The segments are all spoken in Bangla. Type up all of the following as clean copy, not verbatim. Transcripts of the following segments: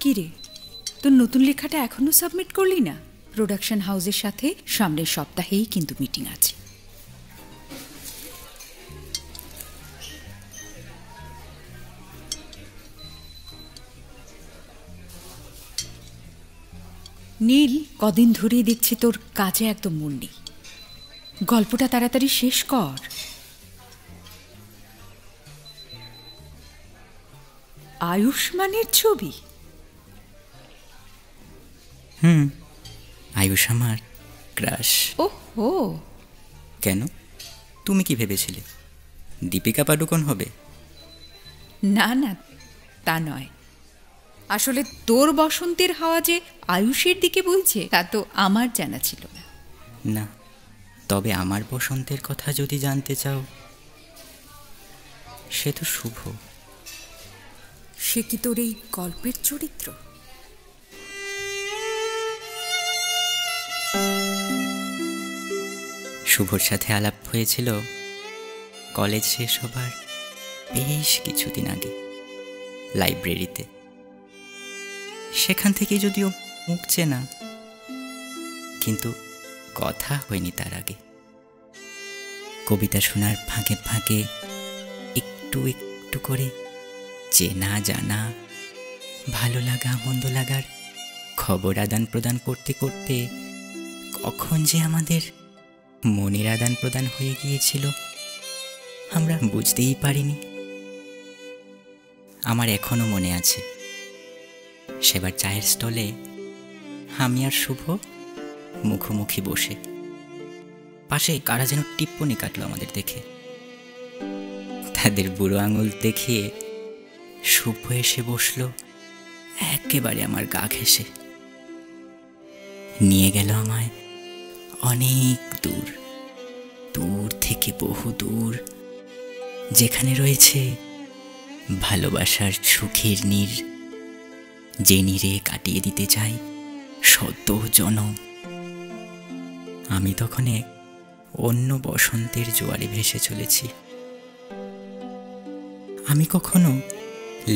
কিরে, তোর নতুন লেখাটা এখনো সাবমিট করলি না? প্রোডাকশন হাউসের সাথে সামনের সপ্তাহেই কিন্তু মিটিং আছে। নীল, কদিন ধরেই দেখছি তোর কাজে একদম মন নেই। গল্পটা তাড়াতাড়ি শেষ কর। আয়ুষ্মানের ছবি? আয়ুষ আমার ক্রাশ। ওহো, কেন, তুমি কি ভেবেছিলে দীপিকা পাডুকোন হবে? না না, তা নয়। আসলে তোর বসন্তের হাওয়া যে আয়ুষের দিকে বইছে তা তো আমার জানা ছিল না। না, তবে আমার বসন্তের কথা যদি জানতে চাও, সে তো শুভ। সে কি তোর এই গল্পের চরিত্র? শুভর সাথে আলাপ হয়েছিল কলেজ শেষ হবার বেশ কিছুদিন আগে, লাইব্রেরিতে। সেখান থেকে যদিও মুখ চেনা, কিন্তু কথা হয়নি তার আগে। কবিতা শোনার ফাঁকে ফাঁকে একটু একটু করে চেনা জানা, ভালো লাগা মন্দ লাগার খবর আদান প্রদান করতে করতে কখন যে আমাদের মনের আদান প্রদান হয়ে গিয়েছিল আমরা বুঝতেই পারিনি। আমার এখনো মনে আছে, সেবার চায়ের স্টলে আমি আর শুভ মুখোমুখি বসে, পাশে কারা যেন টিপ্পনি কাটলো আমাদের দেখে। তাদের বুড়ো আঙুল দেখিয়ে শুভ এসে বসলো একেবারে আমার গা ঘেঁষে। নিয়ে গেল আমায় অনেক দূর, দূর থেকে বহু দূর, যেখানে রয়েছে ভালোবাসার সুখের নীর, যে নীরে কাটিয়ে দিতে চাই শত জনম। আমি তখন এক অন্য বসন্তের জোয়ারে ভেসে চলেছি। আমি কখনো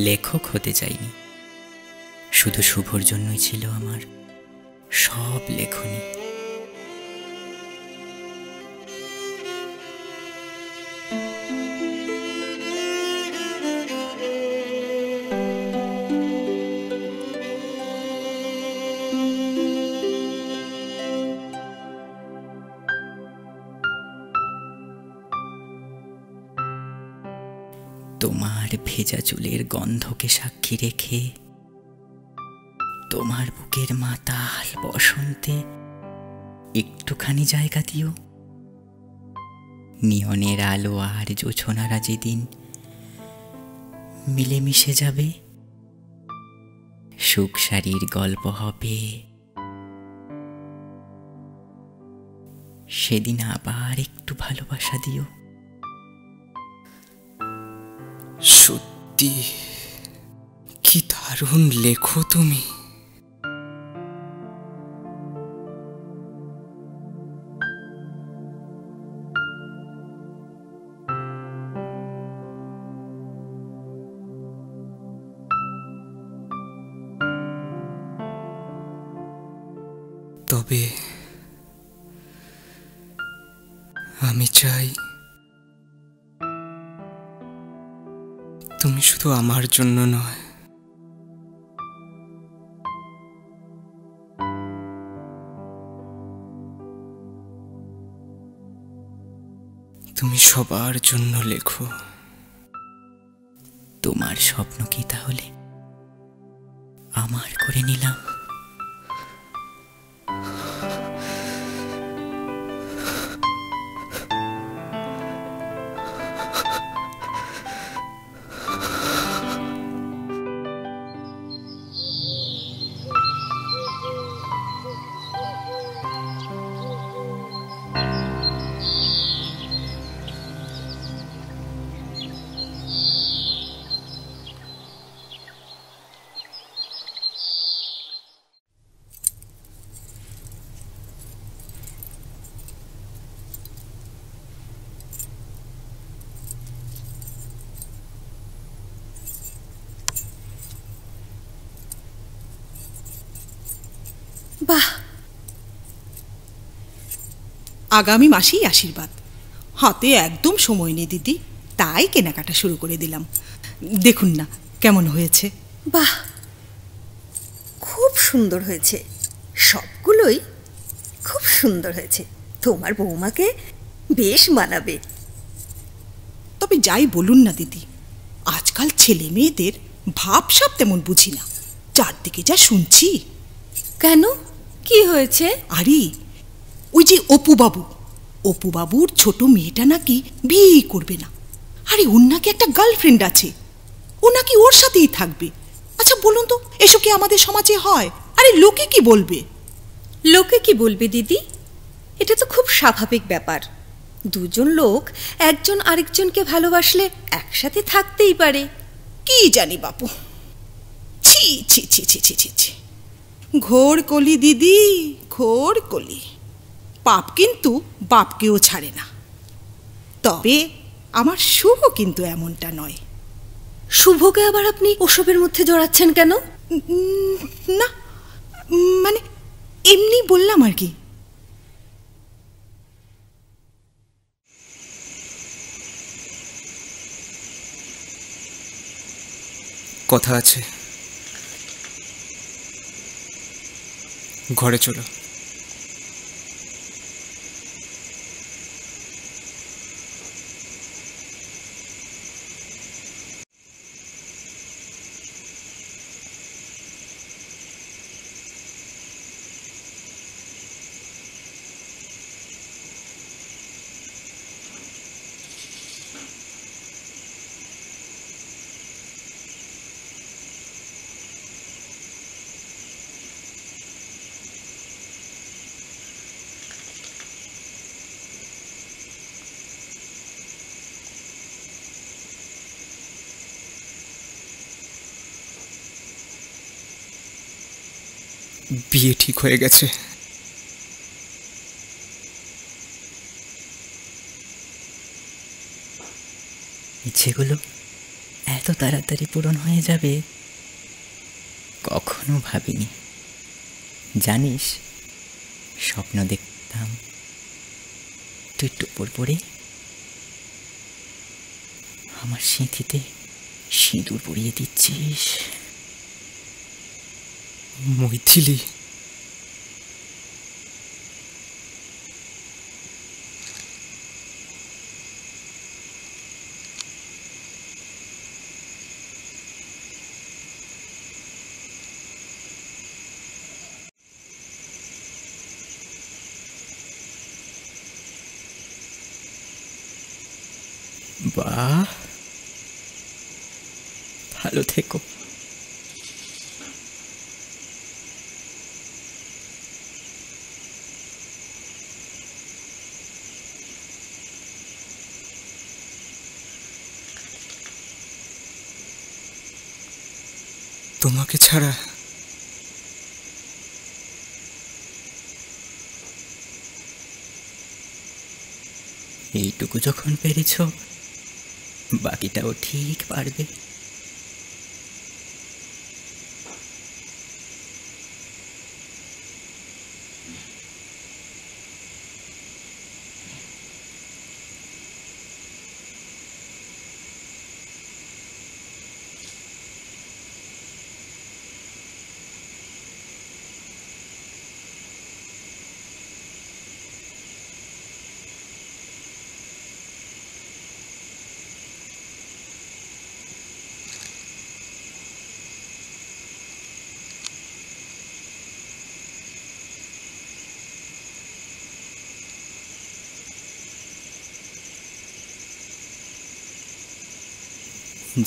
লেখক হতে চাইনি, শুধু শুভর জন্যই ছিল আমার সব লেখনী। তোমার ভেজা চুলের গন্ধকে সাক্ষী রেখে, তোমার বুকের মাতাল বসন্তে একটুখানি জায়গা দিও। নিয়নের আলো আর জোছনারা যেদিন মিলেমিশে যাবে, সুখ সারির গল্প হবে, সেদিন আবার একটু ভালোবাসা দিও। সত্যি কি দারুণ লেখো তুমি। তবে আমি চাই তুমি শুধু আমার জন্য নয়, তুমি সবার জন্য লেখো। তোমার স্বপ্ন কি তাহলে আমার করে নিলাম? বাহ, আগামী মাসেই আশীর্বাদ। হাতে একদম সময় নেই দিদি, তাই কেনাকাটা শুরু করে দিলাম। দেখুন না কেমন হয়েছে। বাহ, খুব সুন্দর হয়েছে, সবগুলোই খুব সুন্দর হয়েছে। তোমার বৌমাকে বেশ মানাবে। তবে যাই বলুন না দিদি, আজকাল ছেলে মেয়েদের ভাবসাব তেমন বুঝি না, চারদিকে যা শুনছি। কেন, কি হয়েছে? আরে ওই যে অপুবাবুর ছোট মেয়েটা নাকি বিয়ে করবে না। আরে ওর নাকি একটা গার্লফ্রেন্ড আছে, ও নাকি ওর সাথেই থাকবে। আচ্ছা বলুন তো, এসো কি আমাদের সমাজে হয়? আরে লোকে কি বলবে? লোকে কি বলবে দিদি? এটা তো খুব স্বাভাবিক ব্যাপার। দুজন লোক একজন আরেকজনকে ভালোবাসলে একসাথে থাকতেই পারে। কি জানি বাপু, ছি ছি ছি ছি ছি ছি ছি, ঘোর কলি দিদি, ঘোর কলি। পাপ কিন্তু বাপকেও ছাড়ে না। তবে আমার শুভ কিন্তু এমনটা নয়। শুভকে আবার আপনি ওসবের মধ্যে জড়াচ্ছেন কেন? না মানে এমনি বললাম আর কি। কথা আছে, ঘরে চলো। বিয়ে ঠিক হয়ে গেছে। ইচ্ছেগুলো এত তাড়াতাড়ি পূরণ হয়ে যাবে কখনো ভাবিনি। জানিস, স্বপ্ন দেখতাম তুই টুপুর পরে আমার সিঁথিতে সিঁদুর পরিয়ে দিচ্ছিস। মৈথিলি, বাহ, ভালো থেকো। তোমাকে ছাড়া এইটুকু যখন পেরেছ, বাকিটাও ঠিক পারবে।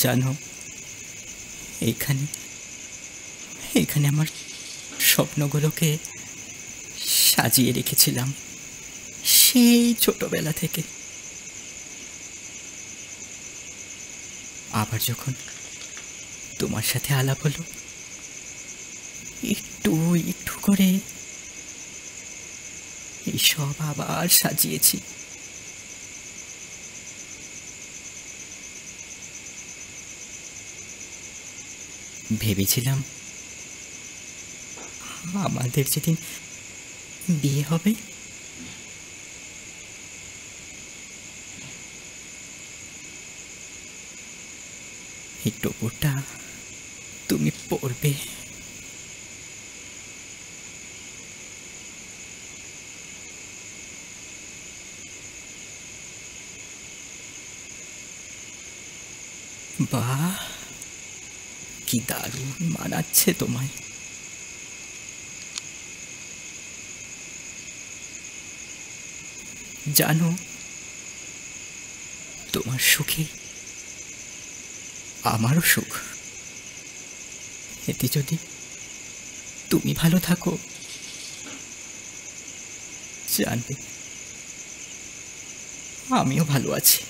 জানো, এইখানে এইখানে আমার স্বপ্নগুলোকে সাজিয়ে রেখেছিলাম সেই ছোটবেলা থেকে। আবার যখন তোমার সাথে আলাপ হলো, একটু একটু করে এইসব আবার সাজিয়েছি। ভেবেছিলাম আমাদের যেদিন বিয়ে হবে, এই টোপরটা তুমি পরবে। বাহ, কি দারুণ মানাচ্ছে তোমায়। জানো, তোমার সুখে আমারও সুখ। এতে যদি তুমি ভালো থাকো, জানবে আমিও ভালো আছি।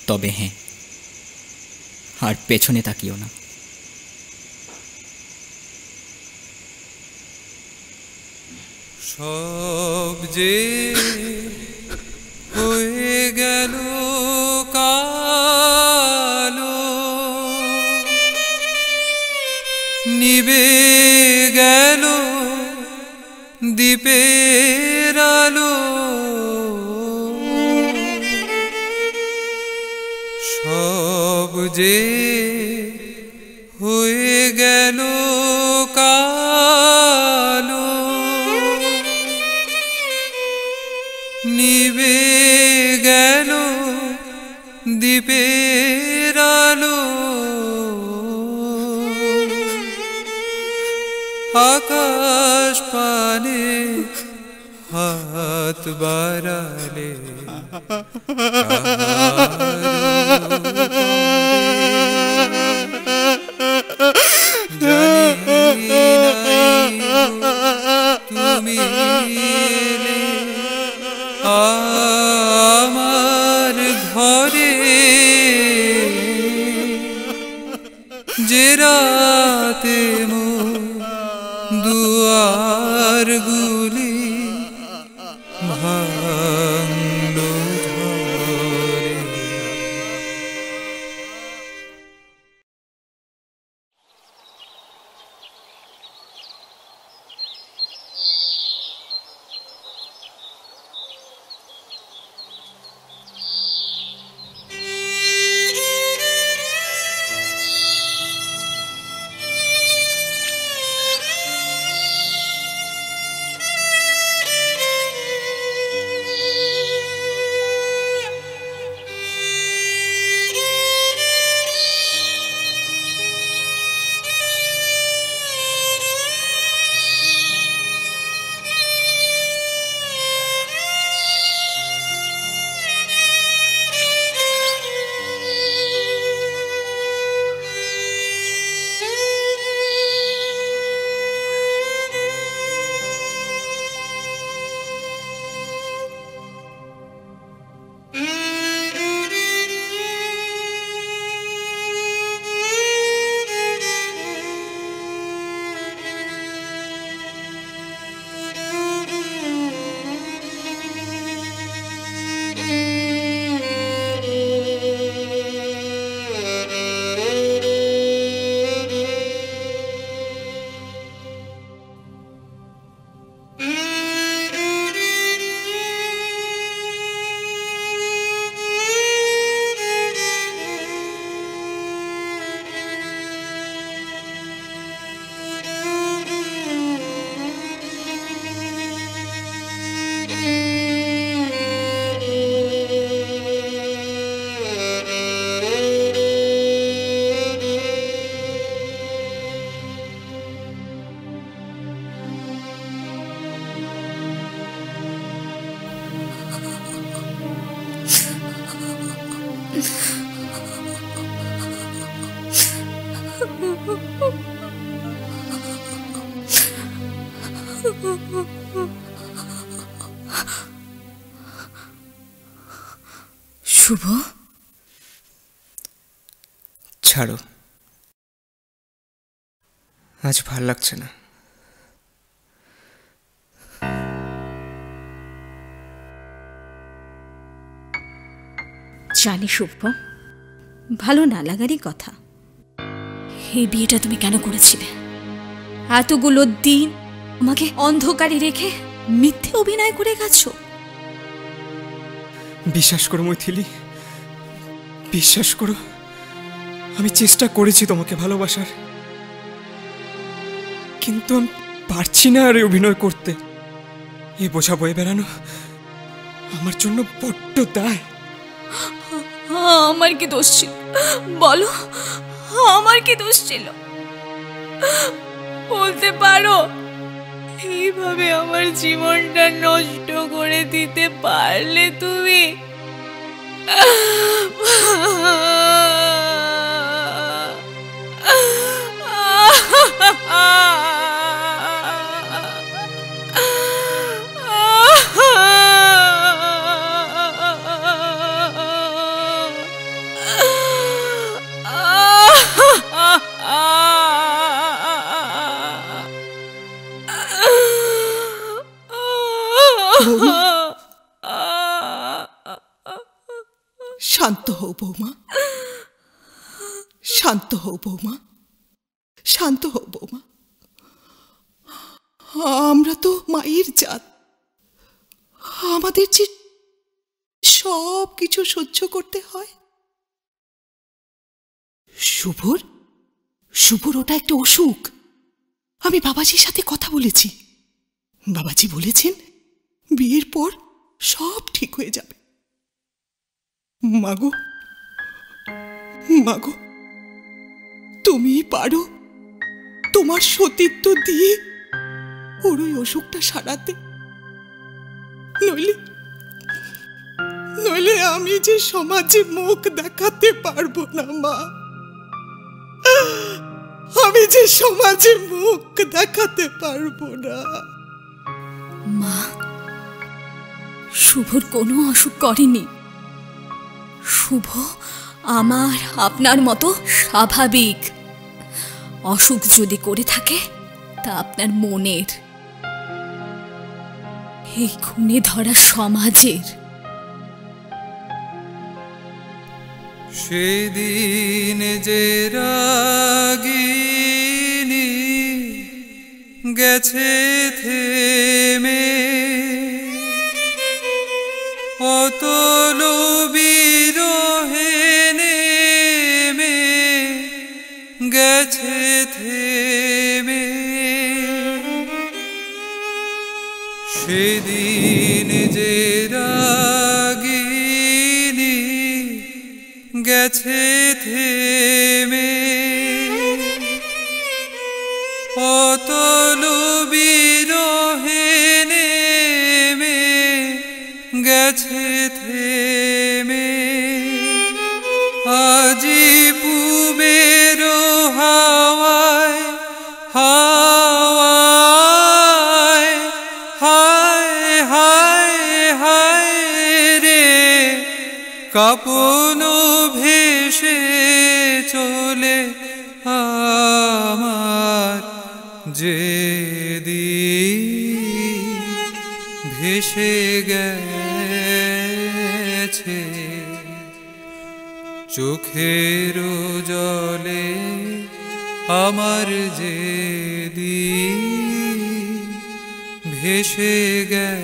তবে হ্যাঁ, আর পেছনে তাকিও না। সব যে হয়ে গেল কালো, নিবে গেল দ্বীপের আলো, সব যে হয়ে গেল কালো, নিবে গেল দ্বীপের আলো, আকাশ পানে হাত বাড়ালে জানি তুমি এলে আমার ঘরে, যে রাতে দুয়ার গুলি ভাঙলো ঝড়ে। শুভ, ছাড়ো, আজ ভাল লাগছে না। জানি শুভ, ভালো না লাগারই কথা। এই বিয়েটা তুমি কেন করেছিলে? এতগুলো দিন আমাকে অন্ধকারে রেখে মিথ্যে অভিনয় করে গেছো। বিশ্বাস করো মৈথিলি, বিশ্বাস করো, আমি চেষ্টা করেছি তোমাকে ভালোবাসার, কিন্তু আমি পারছি না আর অভিনয় করতে। এ বোঝা বয়ে বেড়ানো আমার জন্য বড্ড দায়। আমার কি দোষ ছিল বলো? আমার কি দোষ ছিল বলতে পারো? এইভাবে আমার জীবনটা নষ্ট করে দিতে পারলে তুমি? শান্ত হও বৌমা, শান্ত হও বৌমা, শান্ত হও বৌমা। আমরা তো মায়ের জাত, আমাদের যে সব কিছু সহ্য করতে হয়। শুভর ওটা একটা অসুখ। আমি বাবাজির সাথে কথা বলেছি, বাবাজি বলেছেন বিয়ের পর সব ঠিক হয়ে যাবে। মাগো, মাগো, তুমি পারো তোমার সতীত্ব দিয়ে ওর ওই অসুখটা সারাতে, নইলে আমি যে সমাজে মুখ দেখাতে পারবো না মা, আমি যে সমাজে মুখ দেখাতে পারবো না। মা, শুভর কোনো অসুখ করেনি। শুভ আমার আপনার মতো স্বাভাবিক। অসুখ যদি করে থাকে তা আপনার মনের, এই খুনে ধরা সমাজের। সেদিন যে রাগিনী গেছে থেমে, অতল বিরহে নেমে গেছে থেমে। সেদিন যে রাগিনী গেছে থেমে, অতল বিরহে নেমে গেছে থেমে। আজি পুবের হাওয়ায় হাওয়ায় হায় হায় হায় রে, কাপন ভেসে চলে আমার যেদিন ভেসে গেছে চোখের জলে আমার যেদিন ভেসে গেছে।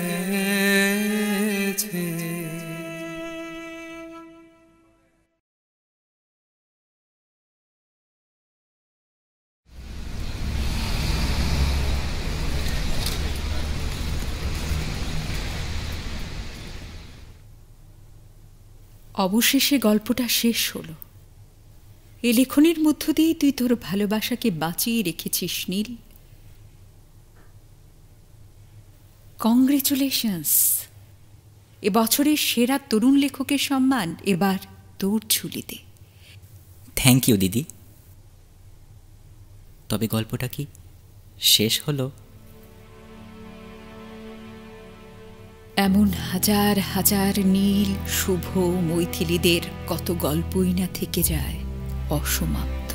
অবশেষে গল্পটা শেষ হলো। এ লেখনের মধ্য দিয়ে তুই তোর ভালোবাসাকে বাঁচিয়ে রেখেছিস নীল। কংগ্রেচুলেশনস! এবছরের সেরা তরুণ লেখকের সম্মান এবার তোর ঝুলিতে। থ্যাংক ইউ দিদি। তবে গল্পটা কি শেষ হলো? এমন হাজার হাজার নীল শুভ মৈথিলীদের কত গল্পই না থেকে যায় অসমাপ্ত।